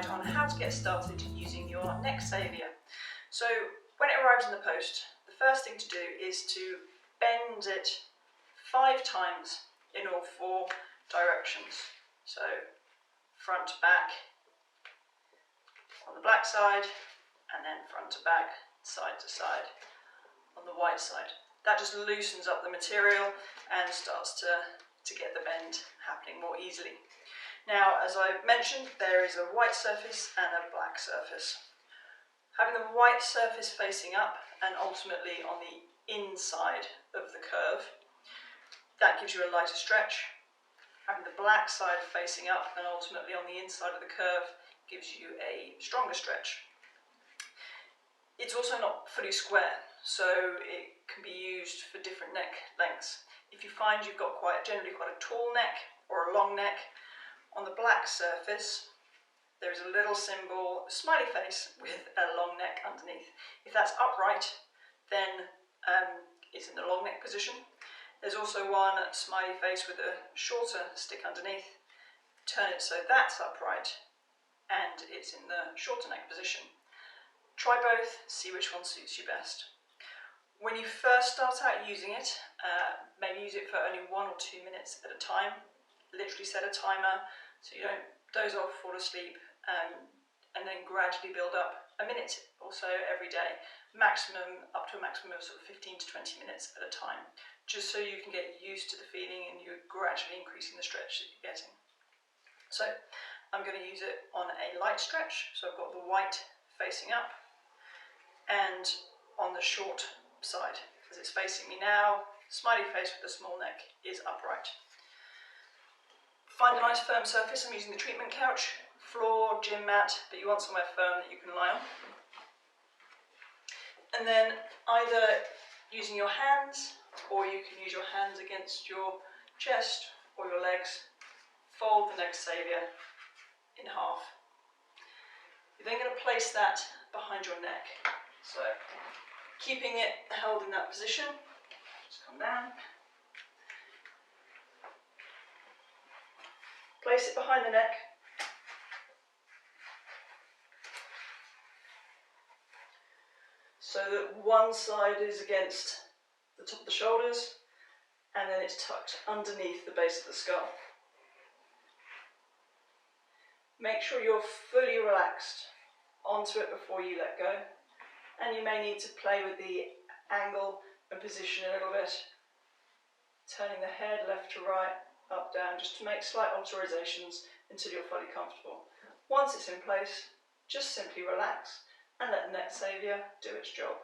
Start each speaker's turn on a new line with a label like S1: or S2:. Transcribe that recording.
S1: on how to get started using your Necksaviour. So when it arrives in the post, the first thing to do is to bend it 5 times in all 4 directions. So front to back on the black side, and then front to back, side to side on the white side. That just loosens up the material and starts to get the bend happening more easily. Now, as I mentioned, there is a white surface and a black surface. Having the white surface facing up and ultimately on the inside of the curve, that gives you a lighter stretch. Having the black side facing up and ultimately on the inside of the curve gives you a stronger stretch. It's also not fully square, so it can be used for different neck lengths. If you find you've got generally quite a tall neck or a long neck, on the black surface there's a little symbol, a smiley face with a long neck underneath. If that's upright, then it's in the long neck position. There's also one smiley face with a shorter stick underneath. Turn it so that's upright and it's in the shorter neck position. Try both, see which one suits you best. When you first start out using it, maybe use it for only 1 or 2 minutes at a time. Literally set a timer so you don't doze off, fall asleep, and then gradually build up a minute or so every day, up to a maximum of sort of 15 to 20 minutes at a time, just so you can get used to the feeling and you're gradually increasing the stretch that you're getting. So I'm going to use it on a light stretch, so I've got the white facing up, and on the short side, as it's facing me now, smiley face with a small neck is upright. Find a nice firm surface. I'm using the treatment couch, floor, gym mat, but you want somewhere firm that you can lie on. And then either using your hands, or you can use your hands against your chest or your legs, fold the Necksaviour in half. You're then going to place that behind your neck. So keeping it held in that position, just come down. Place it behind the neck. So that one side is against the top of the shoulders and then it's tucked underneath the base of the skull. Make sure you're fully relaxed onto it before you let go, and you may need to play with the angle and position a little bit, turning the head left to right, up, down, just to make slight alterations until you're fully comfortable. Once it's in place, just simply relax and let the Necksaviour do its job.